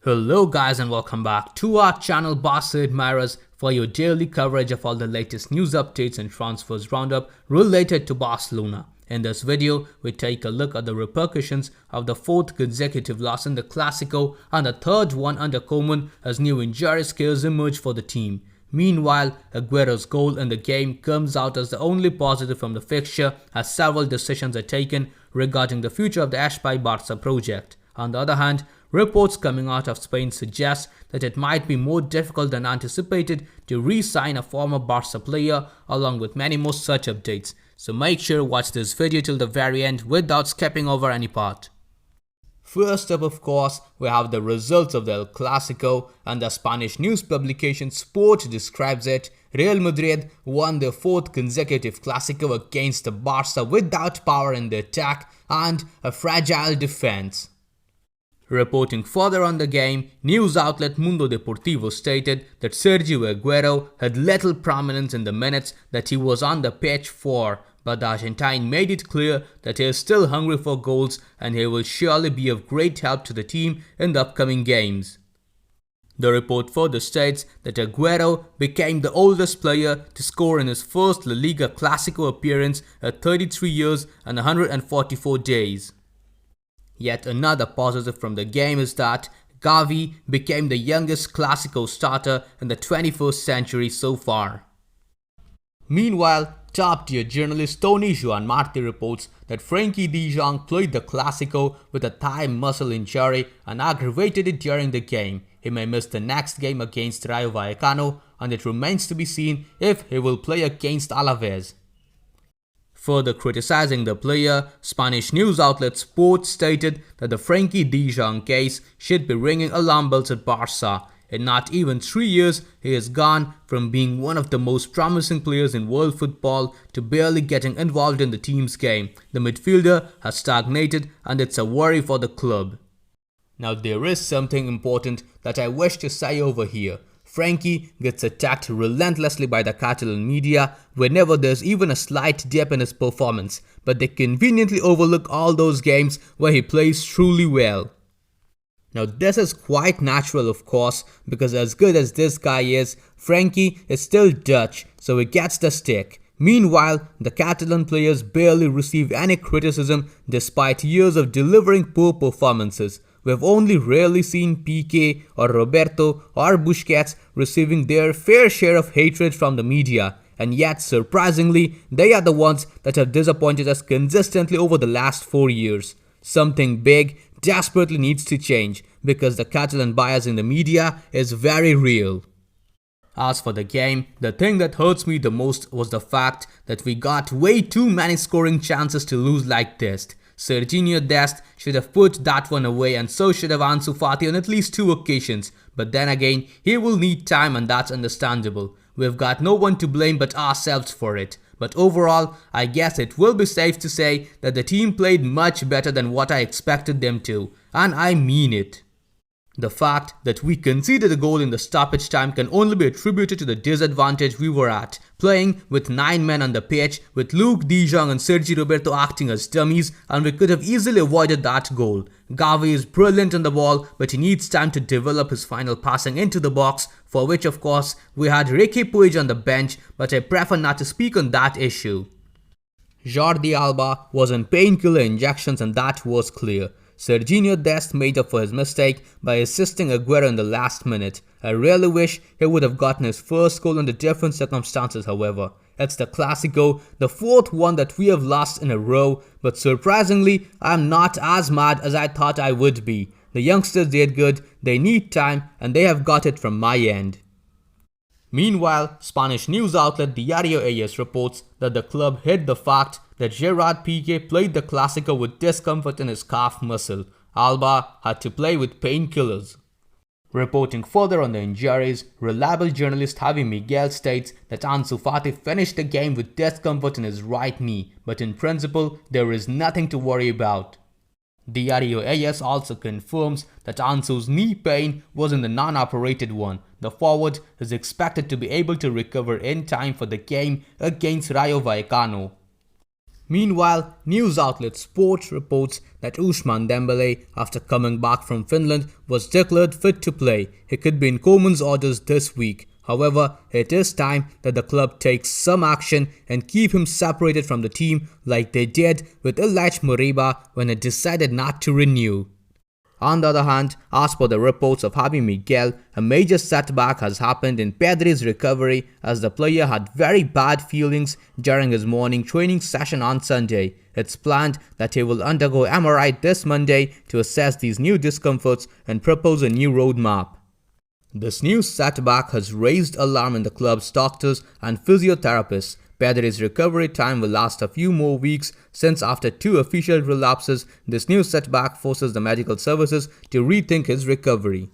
Hello guys and welcome back to our channel Barca Admirers for your daily coverage of all the latest news updates and transfers roundup related to Barcelona. In this video, we take a look at the repercussions of the fourth consecutive loss in the Clasico and the third one under Koeman as new injury scares emerge for the team. Meanwhile, Aguero's goal in the game comes out as the only positive from the fixture as several decisions are taken regarding the future of the Ashby Barca project. On the other hand, reports coming out of Spain suggest that it might be more difficult than anticipated to re-sign a former Barca player, along with many more such updates. So make sure to watch this video till the very end without skipping over any part. First up, of course, we have the results of the El Clasico, and the Spanish news publication Sport describes it. Real Madrid won their fourth consecutive Clasico against the Barca without power in the attack and a fragile defense. Reporting further on the game, news outlet Mundo Deportivo stated that Sergio Aguero had little prominence in the minutes that he was on the pitch for, but the Argentine made it clear that he is still hungry for goals and he will surely be of great help to the team in the upcoming games. The report further states that Aguero became the oldest player to score in his first La Liga Clasico appearance at 33 years and 144 days. Yet another positive from the game is that Gavi became the youngest Clasico starter in the 21st century so far. Meanwhile, top-tier journalist Tony Joan Marti reports that Frenkie de Jong played the Clasico with a thigh muscle injury and aggravated it during the game. He may miss the next game against Rayo Vallecano, and it remains to be seen if he will play against Alaves. Further criticizing the player, Spanish news outlet Sport stated that the Frenkie de Jong case should be ringing alarm bells at Barca. In not even 3 years, he has gone from being one of the most promising players in world football to barely getting involved in the team's game. The midfielder has stagnated and it's a worry for the club. Now there is something important that I wish to say over here. Frenkie gets attacked relentlessly by the Catalan media whenever there's even a slight dip in his performance, but they conveniently overlook all those games where he plays truly well. Now this is quite natural, of course, because as good as this guy is, Frenkie is still Dutch, so he gets the stick. Meanwhile, the Catalan players barely receive any criticism despite years of delivering poor performances. We have only rarely seen Piqué or Roberto or Busquets receiving their fair share of hatred from the media, and yet surprisingly, they are the ones that have disappointed us consistently over the last 4 years. Something big desperately needs to change because the Catalan bias in the media is very real. As for the game, the thing that hurts me the most was the fact that we got way too many scoring chances to lose like this. Serginho Dest should have put that one away, and so should have Ansu Fati on at least 2 occasions, but then again, he will need time and that's understandable. We've got no one to blame but ourselves for it. But overall, I guess it will be safe to say that the team played much better than what I expected them to, and I mean it. The fact that we conceded a goal in the stoppage time can only be attributed to the disadvantage we were at, playing with 9 men on the pitch, with Luke de Jong and Sergi Roberto acting as dummies, and we could have easily avoided that goal. Gavi is brilliant on the ball, but he needs time to develop his final passing into the box, for which of course we had Ricky Puig on the bench, but I prefer not to speak on that issue. Jordi Alba was on painkiller injections and that was clear. Serginho Dest made up for his mistake by assisting Aguero in the last minute. I really wish he would have gotten his first goal under different circumstances, however. It's the Clasico, the 4th one that we have lost in a row, but surprisingly, I'm not as mad as I thought I would be. The youngsters did good, they need time, and they have got it from my end. Meanwhile, Spanish news outlet Diario AS reports that the club hid the fact that Gerard Piqué played the Clasico with discomfort in his calf muscle. Alba had to play with painkillers. Reporting further on the injuries, reliable journalist Javi Miguel states that Ansu Fati finished the game with discomfort in his right knee, but in principle, there is nothing to worry about. Diario AS also confirms that Ansu's knee pain was in the non-operated one. The forward is expected to be able to recover in time for the game against Rayo Vallecano. Meanwhile, news outlet Sport reports that Ousmane Dembele, after coming back from Finland, was declared fit to play. He could be in KOEMAN'S orders this week. However, it is time that the club takes some action and keep him separated from the team like they did with Ilach Moriba when it decided not to renew. On the other hand, as per the reports of Javi Miguel, a major setback has happened in Pedri's recovery as the player had very bad feelings during his morning training session on Sunday. It's planned that he will undergo MRI this Monday to assess these new discomforts and propose a new roadmap. This new setback has raised alarm in the club's doctors and physiotherapists. Pedri's recovery time will last a few more weeks since after 2 official relapses, this new setback forces the medical services to rethink his recovery.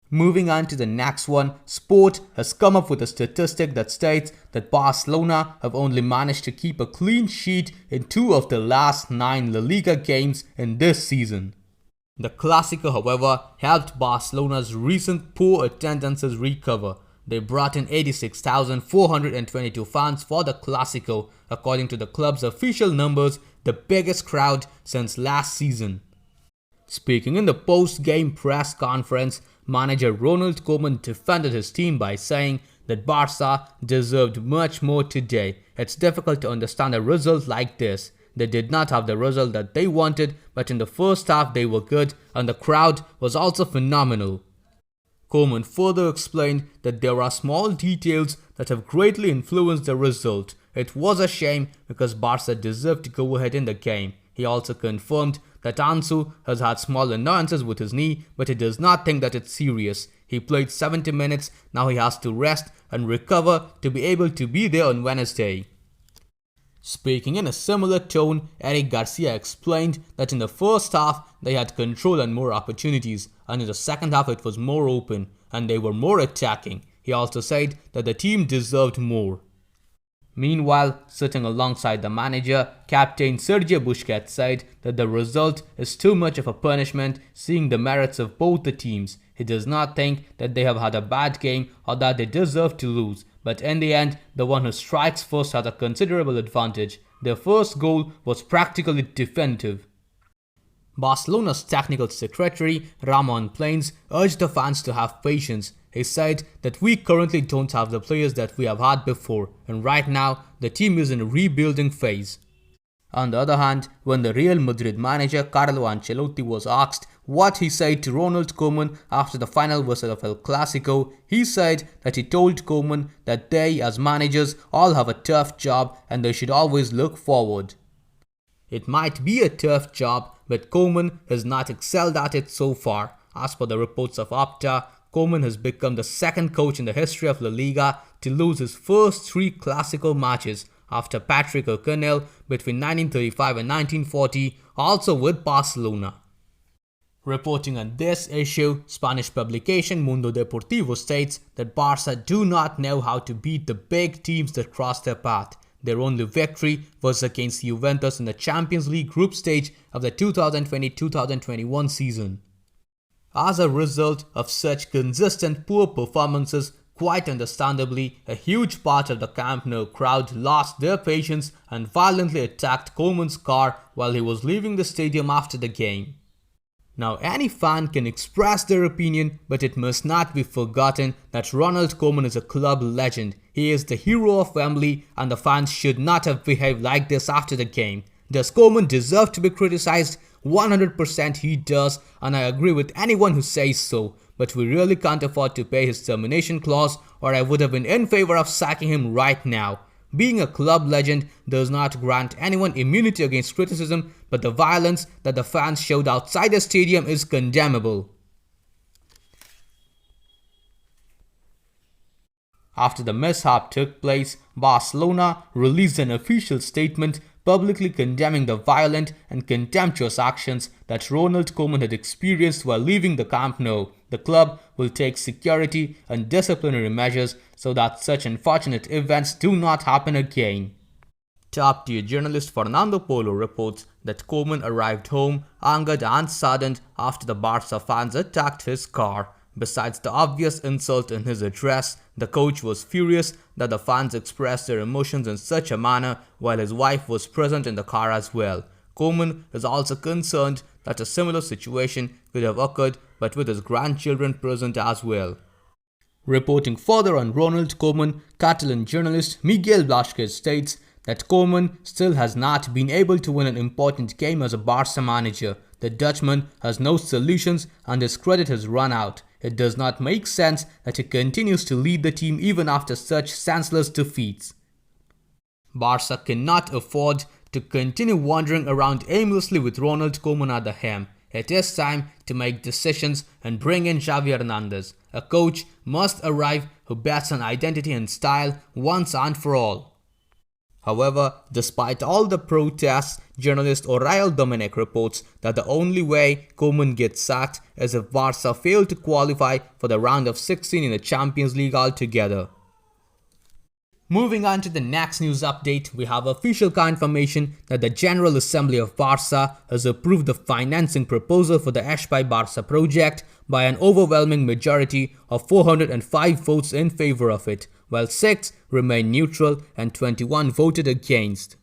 Moving on to the next one, Sport has come up with a statistic that states that Barcelona have only managed to keep a clean sheet in 2 of the last 9 La Liga games in this season. The Clasico, however, helped Barcelona's recent poor attendances recover. They brought in 86,422 fans for the Clasico, according to the club's official numbers, the biggest crowd since last season. Speaking in the post-game press conference, manager Ronald Koeman defended his team by saying that Barca deserved much more today. It's difficult to understand a result like this. They did not have the result that they wanted, but in the first half they were good and the crowd was also phenomenal. Koeman further explained that there are small details that have greatly influenced the result. It was a shame because Barca deserved to go ahead in the game. He also confirmed that Ansu has had small annoyances with his knee, but he does not think that it's serious. He played 70 minutes, now he has to rest and recover to be able to be there on Wednesday. Speaking in a similar tone, Eric Garcia explained that in the first half they had control and more opportunities, and in the second half it was more open and they were more attacking. He also said that the team deserved more. Meanwhile, sitting alongside the manager, Captain Sergio Busquets said that the result is too much of a punishment, seeing the merits of both the teams. He does not think that they have had a bad game or that they deserve to lose, but in the end, the one who strikes first has a considerable advantage. Their first goal was practically definitive. Barcelona's technical secretary, Ramon Planes, urged the fans to have patience. He said that we currently don't have the players that we have had before, and right now the team is in a rebuilding phase. On the other hand, when the Real Madrid manager Carlo Ancelloti was asked what he said to Ronald Koeman after the final whistle of El Clasico, he said that he told Koeman that they as managers all have a tough job and they should always look forward. It might be a tough job, but Koeman has not excelled at it so far. As per the reports of Opta, Koeman has become the second coach in the history of La Liga to lose his first 3 Clasico matches after Patrick O'Connell between 1935 and 1940, also with Barcelona. Reporting on this issue, Spanish publication Mundo Deportivo states that Barca do not know how to beat the big teams that cross their path. Their only victory was against Juventus in the Champions League group stage of the 2020-2021 season. As a result of such consistent poor performances, quite understandably, a huge part of the Camp Nou crowd lost their patience and violently attacked Koeman's car while he was leaving the stadium after the game. Now, any fan can express their opinion, but it must not be forgotten that Ronald Koeman is a club legend. He is the hero of Wembley and the fans should not have behaved like this after the game. Does Koeman deserve to be criticized? 100% he does, and I agree with anyone who says so. But we really can't afford to pay his termination clause, or I would have been in favor of sacking him right now. Being a club legend does not grant anyone immunity against criticism, but the violence that the fans showed outside the stadium is condemnable. After the mishap took place, Barcelona released an official statement publicly condemning the violent and contemptuous actions that Ronald Koeman had experienced while leaving the Camp Nou. The club will take security and disciplinary measures so that such unfortunate events do not happen again. Top-tier journalist Fernando Polo reports that Koeman arrived home angered and saddened after the Barca fans attacked his car. Besides the obvious insult in his address, the coach was furious that the fans expressed their emotions in such a manner while his wife was present in the car as well. Koeman is also concerned that a similar situation could have occurred but with his grandchildren present as well. Reporting further on Ronald Koeman, Catalan journalist Miguel Blasquez states that Koeman still has not been able to win an important game as a Barca manager. The Dutchman has no solutions and his credit has run out. It does not make sense that he continues to lead the team even after such senseless defeats. Barca cannot afford to continue wandering around aimlessly with Ronald Koeman at the helm. It is time to make decisions and bring in Xavi Hernandez. A coach must arrive who bets on identity and style once and for all. However, despite all the protests, journalist Oriol Domènech reports that the only way Koeman gets sacked is if Barca fail to qualify for the round of 16 in the Champions League altogether. Moving on to the next news update, we have official confirmation that the General Assembly of Barca has approved the financing proposal for the Espai Barca project by an overwhelming majority of 405 votes in favor of it, while 6 remained neutral and 21 voted against.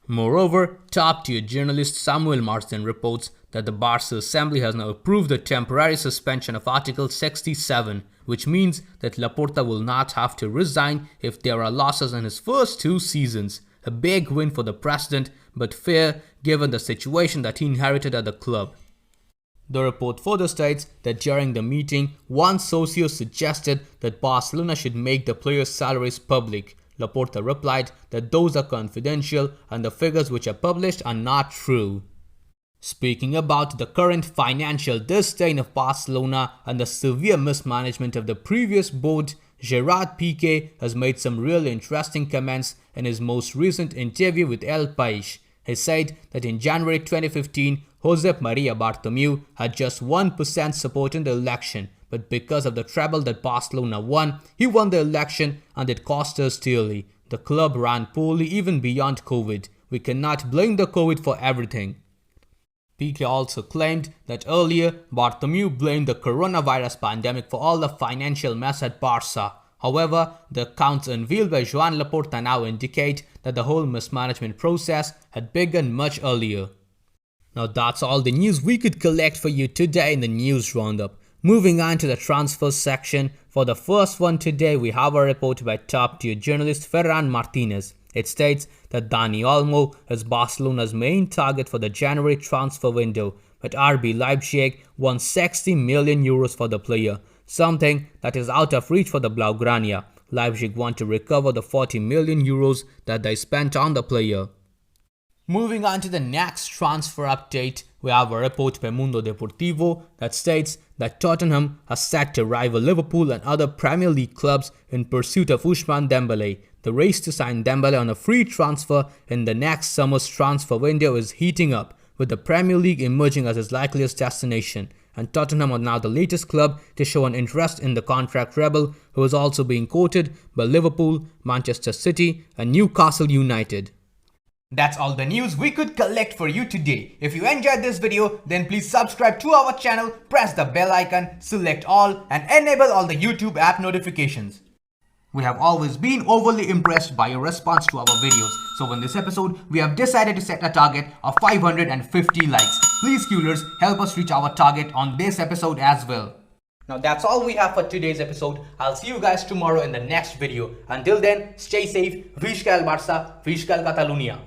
Moreover, top-tier journalist Samuel Marsden reports that the Barca Assembly has now approved the temporary suspension of Article 67, which means that Laporta will not have to resign if there are losses in his first 2 seasons. A big win for the president, but fair given the situation that he inherited at the club. The report further states that during the meeting, one socio suggested that Barcelona should make the players' salaries public. Laporta replied that those are confidential and the figures which are published are not true. Speaking about the current financial disdain of Barcelona and the severe mismanagement of the previous board, Gerard Piqué has made some really interesting comments in his most recent interview with El País. He said that in January 2015, Josep Maria Bartomeu had just 1% support in the election, but because of the treble that Barcelona won, he won the election and it cost us dearly. The club ran poorly even beyond COVID. We cannot blame the COVID for everything. Piqué also claimed that earlier, Bartomeu blamed the coronavirus pandemic for all the financial mess at Barca. However, the accounts unveiled by Joan Laporta now indicate that the whole mismanagement process had begun much earlier. Now that's all the news we could collect for you today in the news roundup. Moving on to the transfer section, for the first one today we have a report by top-tier journalist Ferran Martinez. It states that Dani Olmo is Barcelona's main target for the January transfer window, but RB Leipzig won 60 million euros for the player, something that is out of reach for the Blaugrana. Leipzig want to recover the 40 million euros that they spent on the player. Moving on to the next transfer update, we have a report by Mundo Deportivo that states that Tottenham has set to rival Liverpool and other Premier League clubs in pursuit of Ousmane Dembele. The race to sign Dembele on a free transfer in the next summer's transfer window is heating up, with the Premier League emerging as his likeliest destination. And Tottenham are now the latest club to show an interest in the contract rebel, who is also being courted by Liverpool, Manchester City and Newcastle United. That's all the news we could collect for you today. If you enjoyed this video, then please subscribe to our channel, press the bell icon, select all and enable all the YouTube app notifications. We have always been overly impressed by your response to our videos. So in this episode, we have decided to set a target of 550 likes. Please Qlers, help us reach our target on this episode as well. Now that's all we have for today's episode. I'll see you guys tomorrow in the next video. Until then, stay safe. Visca el Barça, Visca el Catalunya.